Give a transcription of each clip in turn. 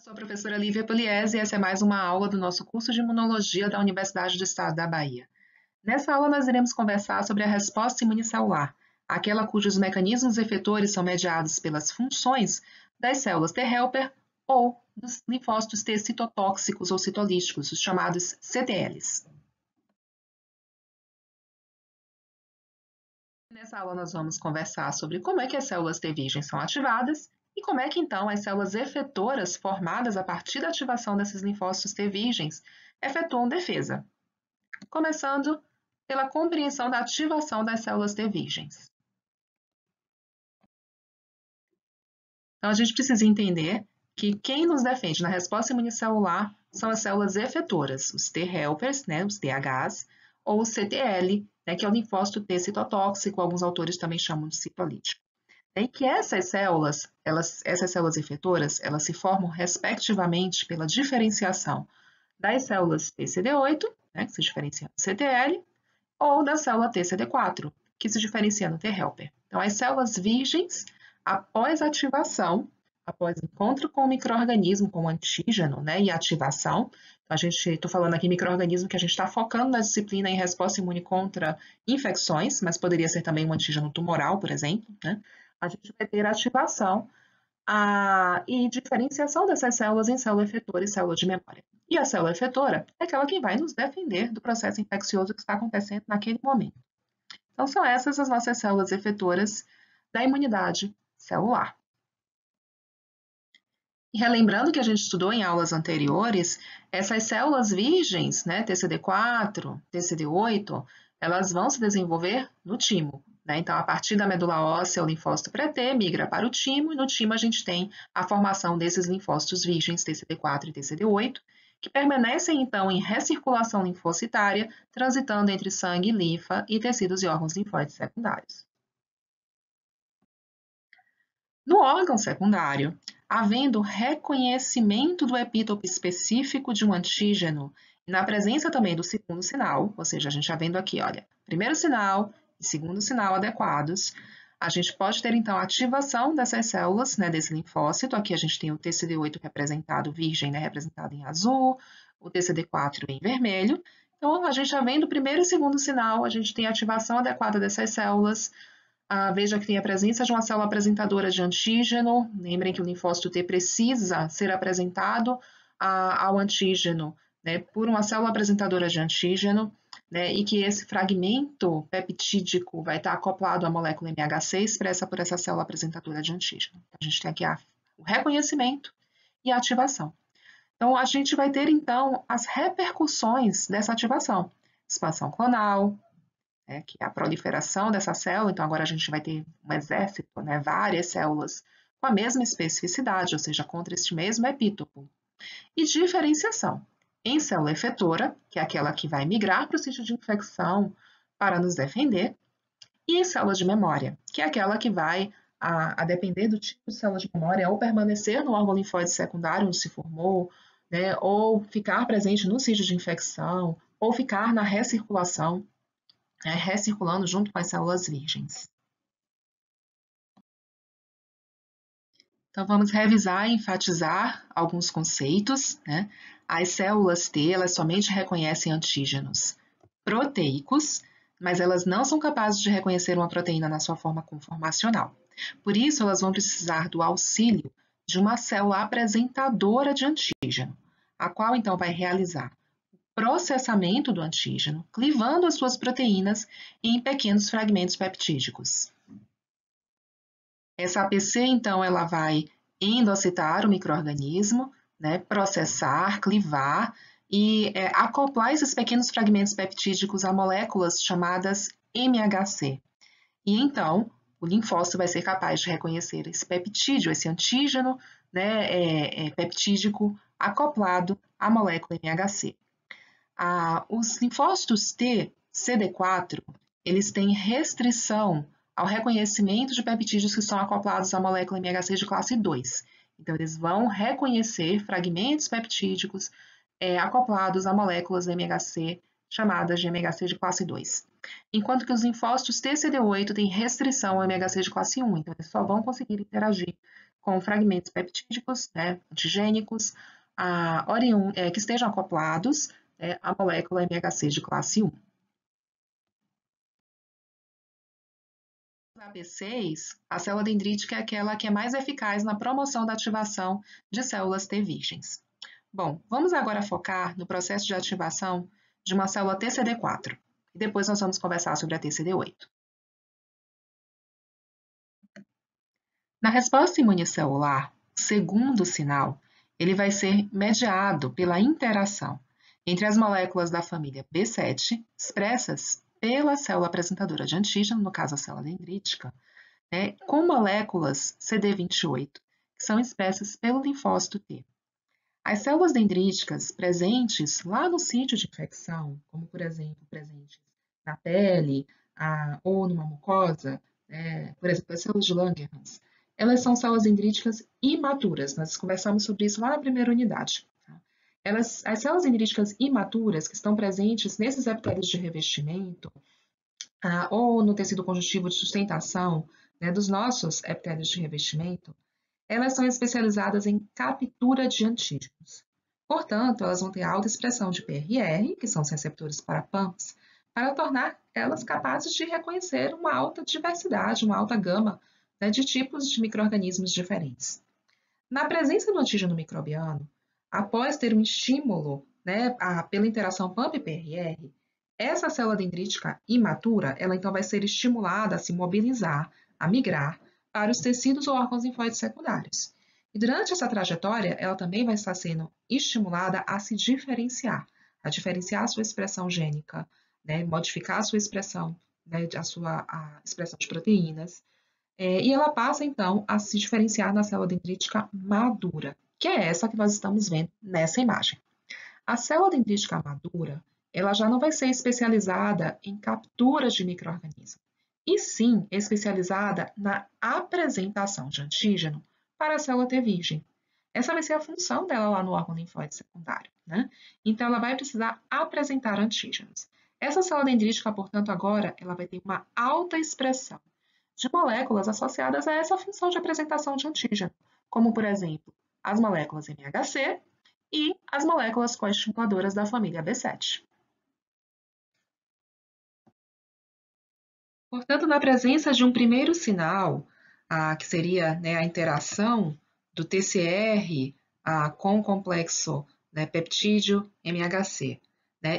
Sou a professora Lívia Pugliese e essa é mais uma aula do nosso curso de Imunologia da Universidade do Estado da Bahia. Nessa aula nós iremos conversar sobre a resposta imunicelular, aquela cujos mecanismos efetores são mediados pelas funções das células T helper ou dos linfócitos T citotóxicos ou citolíticos, os chamados CTLs. Nessa aula nós vamos conversar sobre como é que as células T virgens são ativadas e como é que, então, as células efetoras formadas a partir da ativação desses linfócitos T virgens efetuam defesa. Começando pela compreensão da ativação das células T virgens. Então, a gente precisa entender que quem nos defende na resposta imunicelular são as células efetoras, os T helpers, né, os THs, ou o CTL, né, que é o linfócito T citotóxico, alguns autores também chamam de citolítico. E que essas células efetoras, elas se formam respectivamente pela diferenciação das células TCD8, né, que se diferencia no CTL, ou da célula TCD4, que se diferencia no T helper. Então, as células virgens, após ativação, após encontro com o micro-organismo, com o antígeno, né, e ativação, estou falando aqui micro-organismo que a gente está focando na disciplina em resposta imune contra infecções, mas poderia ser também um antígeno tumoral, por exemplo, né? A gente vai ter ativação e diferenciação dessas células em célula efetora e célula de memória. E a célula efetora é aquela que vai nos defender do processo infeccioso que está acontecendo naquele momento. Então, são essas as nossas células efetoras da imunidade celular. E relembrando que a gente estudou em aulas anteriores, essas células virgens, né, TCD4, TCD8, elas vão se desenvolver no timo. Né? Então, a partir da medula óssea, o linfócito pré-T migra para o timo, e no timo a gente tem a formação desses linfócitos virgens, TCD4 e TCD8, que permanecem, então, em recirculação linfocitária, transitando entre sangue, linfa e tecidos e órgãos linfóides secundários. No órgão secundário, havendo reconhecimento do epítope específico de um antígeno, e na presença também do segundo sinal, ou seja, a gente já vendo aqui, olha, primeiro sinal e segundo sinal adequados, a gente pode ter, então, a ativação dessas células, né, desse linfócito. Aqui a gente tem o TCD8 representado virgem, né, representado em azul, o TCD4 em vermelho. Então, a gente já vendo o primeiro e segundo sinal, a gente tem a ativação adequada dessas células. Veja que tem a presença de uma célula apresentadora de antígeno. Lembrem que o linfócito T precisa ser apresentado ao antígeno, né, por uma célula apresentadora de antígeno, né, e que esse fragmento peptídico vai estar acoplado à molécula MHC expressa por essa célula apresentadora de antígeno. A gente tem aqui o reconhecimento e a ativação. Então, a gente vai ter, então, as repercussões dessa ativação. Expansão clonal, né, que é a proliferação dessa célula. Então, agora a gente vai ter um exército, né, várias células com a mesma especificidade, ou seja, contra este mesmo epítopo. E diferenciação em célula efetora, que é aquela que vai migrar para o sítio de infecção para nos defender, e em célula de memória, que é aquela que vai, a depender do tipo de célula de memória, ou permanecer no órgão linfóide secundário onde se formou, né, ou ficar presente no sítio de infecção, ou ficar na recirculação, né, recirculando junto com as células virgens. Então, vamos revisar e enfatizar alguns conceitos, né? As células T, elas somente reconhecem antígenos proteicos, mas elas não são capazes de reconhecer uma proteína na sua forma conformacional. Por isso, elas vão precisar do auxílio de uma célula apresentadora de antígeno, a qual, então, vai realizar o processamento do antígeno, clivando as suas proteínas em pequenos fragmentos peptídicos. Essa APC, então, ela vai endocitar o micro-organismo, né, processar, clivar e acoplar esses pequenos fragmentos peptídicos a moléculas chamadas MHC. E, então, o linfócito vai ser capaz de reconhecer esse peptídeo, esse antígeno, né, peptídico acoplado à molécula MHC. Os linfócitos T, CD4, eles têm restrição ao reconhecimento de peptídeos que estão acoplados à molécula MHC de classe 2. Então, eles vão reconhecer fragmentos peptídicos acoplados a moléculas MHC chamadas de MHC de classe 2. Enquanto que os linfócitos TCD8 têm restrição ao MHC de classe 1, então eles só vão conseguir interagir com fragmentos peptídicos, né, antigênicos, que estejam acoplados, à molécula MHC de classe 1. A B6, a célula dendrítica é aquela que é mais eficaz na promoção da ativação de células T virgens. Bom, vamos agora focar no processo de ativação de uma célula TCD4, e depois nós vamos conversar sobre a TCD8. Na resposta imunicelular, o segundo sinal, ele vai ser mediado pela interação entre as moléculas da família B7, expressas pela célula apresentadora de antígeno, no caso a célula dendrítica, com moléculas CD28, que são expressas pelo linfócito T. As células dendríticas presentes lá no sítio de infecção, como por exemplo, presentes na pele ou numa mucosa, por exemplo, as células de Langerhans, elas são células dendríticas imaturas. Nós conversamos sobre isso lá na primeira unidade. Tá? As células dendríticas imaturas, que estão presentes nesses epitélios de revestimento, ou no tecido conjuntivo de sustentação, dos nossos epitélios de revestimento, elas são especializadas em captura de antígenos. Portanto, elas vão ter alta expressão de PRR, que são os receptores para PAMPs, para tornar elas capazes de reconhecer uma alta diversidade, uma alta gama de tipos de micro-organismos diferentes. Na presença do antígeno microbiano, após ter um estímulo pela interação PAMP-PRR, essa célula dendrítica imatura, ela então vai ser estimulada a se mobilizar, a migrar para os tecidos ou órgãos linfóides secundários. E durante essa trajetória, ela também vai estar sendo estimulada a se diferenciar, a diferenciar a sua expressão gênica, modificar a sua expressão, a expressão de proteínas, e ela passa, então, a se diferenciar na célula dendrítica madura, que é essa que nós estamos vendo nessa imagem. A célula dendrítica madura, ela já não vai ser especializada em captura de micro-organismos, e sim especializada na apresentação de antígeno para a célula T virgem. Essa vai ser a função dela lá no órgão linfóide secundário, Então, ela vai precisar apresentar antígenos. Essa célula dendrítica, portanto, agora, ela vai ter uma alta expressão de moléculas associadas a essa função de apresentação de antígeno, como, por exemplo, as moléculas MHC e as moléculas coestimuladoras da família B7. Portanto, na presença de um primeiro sinal, que seria a interação do TCR com o complexo peptídeo MHC,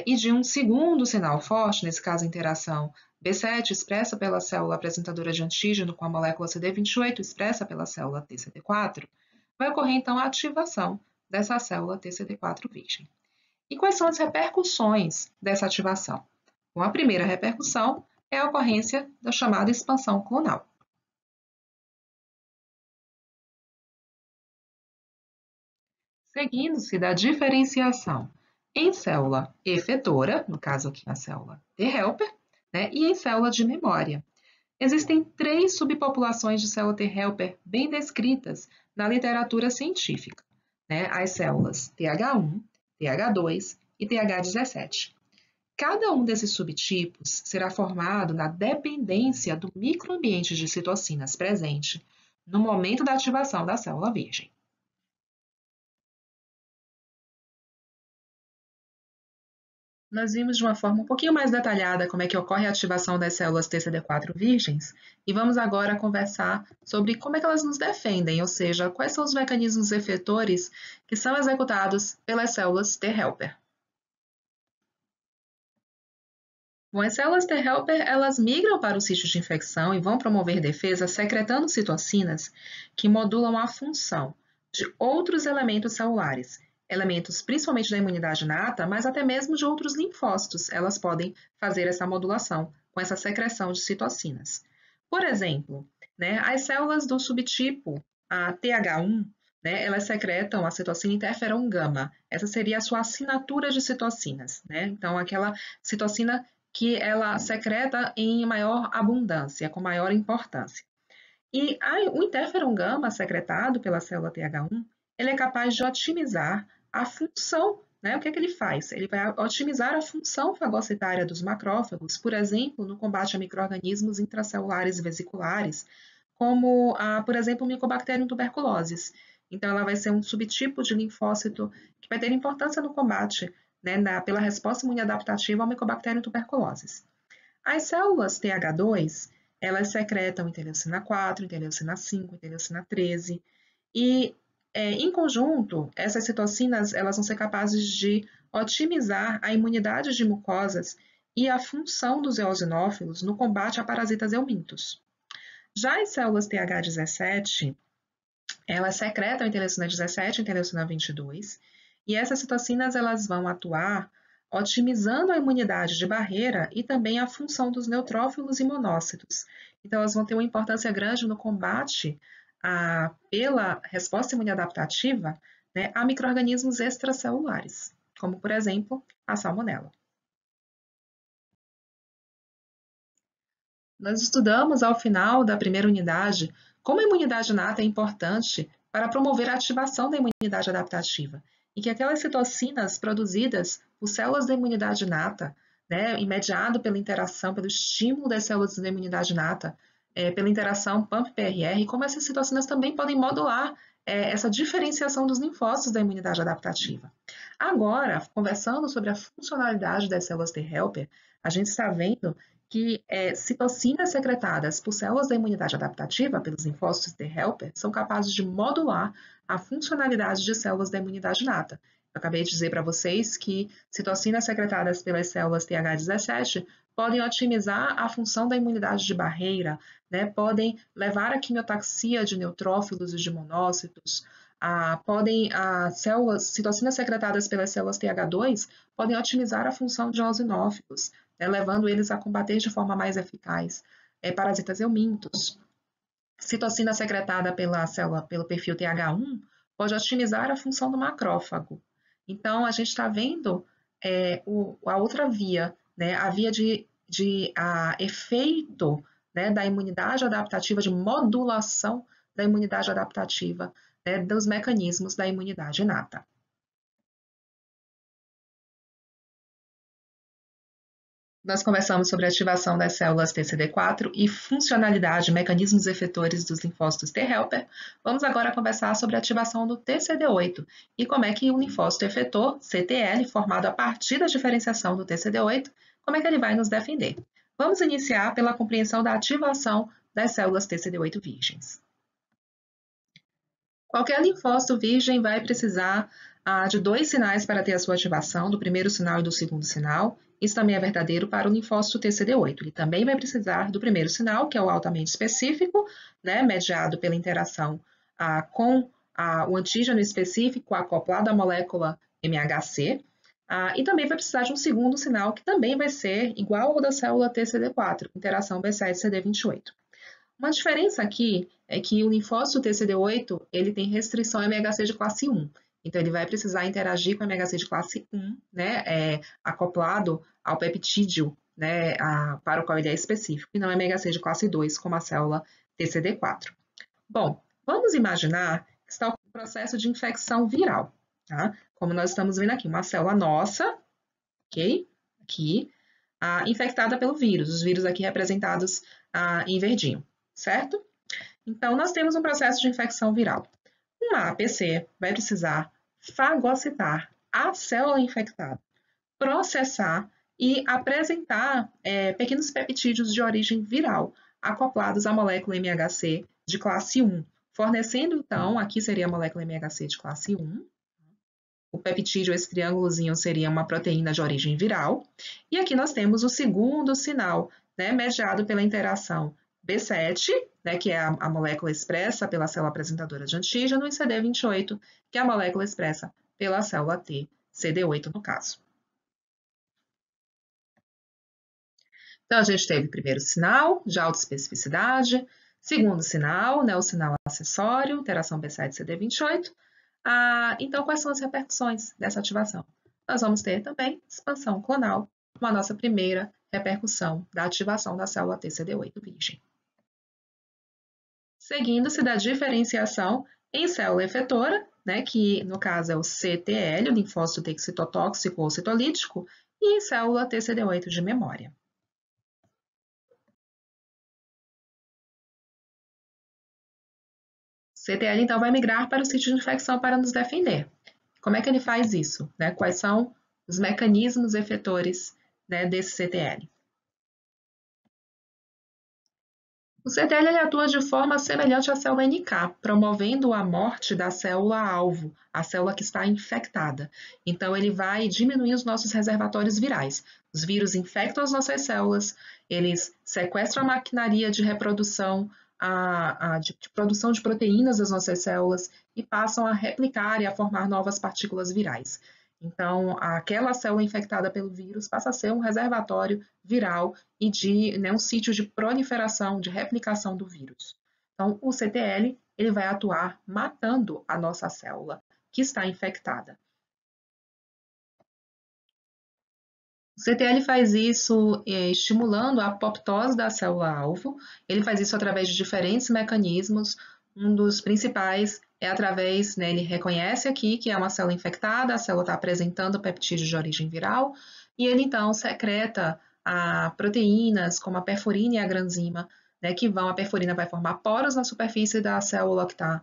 e de um segundo sinal forte, nesse caso a interação B7 expressa pela célula apresentadora de antígeno com a molécula CD28 expressa pela célula TCD4, vai ocorrer então a ativação dessa célula TCD4 virgem. E quais são as repercussões dessa ativação? Bom, a primeira repercussão é a ocorrência da chamada expansão clonal. Seguindo-se da diferenciação em célula efetora, no caso aqui na célula T helper, e em célula de memória. Existem 3 subpopulações de célula T helper bem descritas na literatura científica, as células TH1, TH2 e TH17. Cada um desses subtipos será formado na dependência do microambiente de citocinas presente no momento da ativação da célula virgem. Nós vimos de uma forma um pouquinho mais detalhada como é que ocorre a ativação das células TCD4 virgens e vamos agora conversar sobre como é que elas nos defendem, ou seja, quais são os mecanismos efetores que são executados pelas células T helper. Bom, as células T helper, elas migram para o sítio de infecção e vão promover defesa secretando citocinas que modulam a função de outros elementos celulares, elementos principalmente da imunidade inata, mas até mesmo de outros linfócitos. Elas podem fazer essa modulação com essa secreção de citocinas. Por exemplo, as células do subtipo TH1, elas secretam a citocina interferon gama. Essa seria a sua assinatura de citocinas. Então, aquela citocina que ela secreta em maior abundância, com maior importância. E o interferon gama secretado pela célula TH1, ele é capaz de otimizar a função, o que ele faz? Ele vai otimizar a função fagocitária dos macrófagos, por exemplo, no combate a micro-organismos intracelulares e vesiculares, como, por exemplo, o Mycobacterium tuberculosis. Então, ela vai ser um subtipo de linfócito que vai ter importância no combate, né, pela resposta imunoadaptativa ao Mycobacterium tuberculosis. As células TH2, elas secretam interleucina 4, interleucina 5, interleucina 13, e em conjunto, essas citocinas elas vão ser capazes de otimizar a imunidade de mucosas e a função dos eosinófilos no combate a parasitas eumintos. Já as células TH17, elas secretam interleucina 17 e interleucina 22, e essas citocinas elas vão atuar otimizando a imunidade de barreira e também a função dos neutrófilos e monócitos. Então, elas vão ter uma importância grande no combate pela resposta imunoadaptativa, né, a micro-organismos extracelulares, como, por exemplo, a salmonela. Nós estudamos, ao final da primeira unidade, como a imunidade inata é importante para promover a ativação da imunidade adaptativa e que aquelas citocinas produzidas por células da imunidade inata, né, mediado pela interação, pelo estímulo das células da imunidade inata, pela interação PAMP-PRR, como essas citocinas também podem modular essa diferenciação dos linfócitos da imunidade adaptativa. Agora, conversando sobre a funcionalidade das células T helper, a gente está vendo que citocinas secretadas por células da imunidade adaptativa, pelos linfócitos T helper, são capazes de modular a funcionalidade de células da imunidade inata. Eu acabei de dizer para vocês que citocinas secretadas pelas células TH17 podem otimizar a função da imunidade de barreira, né? Podem levar à quimiotaxia de neutrófilos e de monócitos, citocinas secretadas pelas células TH2 podem otimizar a função de eosinófilos, né, levando eles a combater de forma mais eficaz parasitas eumintos. Citocina secretada pelo perfil TH1 pode otimizar a função do macrófago. Então, a gente está vendo a outra via, né, a via de efeito, né, da imunidade adaptativa, de modulação da imunidade adaptativa, né, dos mecanismos da imunidade inata. Nós conversamos sobre a ativação das células TCD4 e funcionalidade, mecanismos efetores dos linfócitos T helper. Vamos agora conversar sobre a ativação do TCD8 e como é que o linfócito efetor, CTL, formado a partir da diferenciação do TCD8, como é que ele vai nos defender. Vamos iniciar pela compreensão da ativação das células TCD8 virgens. Qualquer linfócito virgem vai precisar de 2 sinais para ter a sua ativação, do primeiro sinal e do segundo sinal. Isso também é verdadeiro para o linfócito TCD8. Ele também vai precisar do primeiro sinal, que é o altamente específico, né, mediado pela interação com o antígeno específico acoplado à molécula MHC. E também vai precisar de um segundo sinal, que também vai ser igual ao da célula TCD4, interação B7-CD28. Uma diferença aqui é que o linfócito TCD8 ele tem restrição MHC de classe 1. Então, ele vai precisar interagir com a MHC de classe 1, né, acoplado ao peptídeo, né, para o qual ele é específico, e não MHC de classe 2, como a célula TCD4. Bom, vamos imaginar que está um processo de infecção viral, tá? Como nós estamos vendo aqui, uma célula nossa, ok? Aqui, infectada pelo vírus, os vírus aqui representados em verdinho, certo? Então, nós temos um processo de infecção viral. Uma APC vai precisar fagocitar a célula infectada, processar e apresentar pequenos peptídeos de origem viral acoplados à molécula MHC de classe 1, fornecendo, então, aqui seria a molécula MHC de classe 1, o peptídeo, esse triângulozinho, seria uma proteína de origem viral, e aqui nós temos o segundo sinal, né, mediado pela interação B7, né, que é a molécula expressa pela célula apresentadora de antígeno, e CD28, que é a molécula expressa pela célula T, CD8 no caso. Então, a gente teve o primeiro sinal, de autoespecificidade, segundo sinal, né, o sinal acessório, interação B7-CD28. Então, quais são as repercussões dessa ativação? Nós vamos ter também expansão clonal, como a nossa primeira repercussão da ativação da célula TCD8 virgem. Seguindo-se da diferenciação em célula efetora, né, que no caso é o CTL, o linfócito T citotóxico ou citolítico, e em célula TCD8 de memória. CTL, então, vai migrar para o sítio de infecção para nos defender. Como é que ele faz isso? Né? Quais são os mecanismos efetores, né, desse CTL? O CTL ele atua de forma semelhante à célula NK, promovendo a morte da célula-alvo, a célula que está infectada. Então, ele vai diminuir os nossos reservatórios virais. Os vírus infectam as nossas células, eles sequestram a maquinaria de reprodução, de produção de proteínas das nossas células e passam a replicar e a formar novas partículas virais. Então, aquela célula infectada pelo vírus passa a ser um reservatório viral e de um sítio de proliferação, de replicação do vírus. Então, o CTL ele vai atuar matando a nossa célula que está infectada. O CTL faz isso estimulando a apoptose da célula-alvo. Ele faz isso através de diferentes mecanismos. Um dos principais é através, né, ele reconhece aqui que é uma célula infectada, a célula está apresentando peptídeo de origem viral, e ele então secreta proteínas como a perforina e a granzima, né, a perforina vai formar poros na superfície da célula que está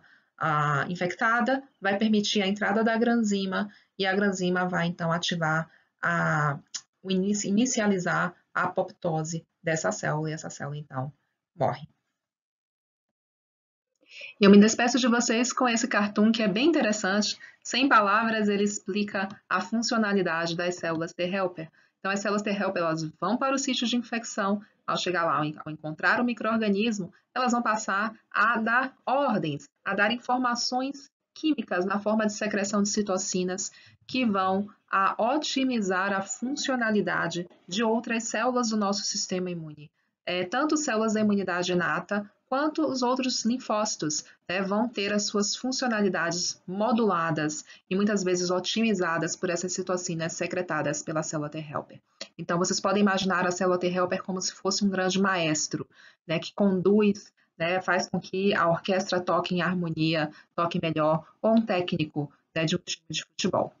infectada, vai permitir a entrada da granzima, e a granzima vai então ativar inicializar a apoptose dessa célula, e essa célula então morre. Eu me despeço de vocês com esse cartoon que é bem interessante. Sem palavras, ele explica a funcionalidade das células T-helper. Então, as células T-helper elas vão para o sítio de infecção. Ao chegar lá, ao encontrar o micro-organismo, elas vão passar a dar ordens, a dar informações químicas na forma de secreção de citocinas que vão a otimizar a funcionalidade de outras células do nosso sistema imune. Tanto células da imunidade inata, quanto os outros linfócitos, né, vão ter as suas funcionalidades moduladas e muitas vezes otimizadas por essas citocinas secretadas pela célula T-helper. Então, vocês podem imaginar a célula T-helper como se fosse um grande maestro, né, que conduz, né, faz com que a orquestra toque em harmonia, toque melhor, ou um técnico, né, de um time de futebol.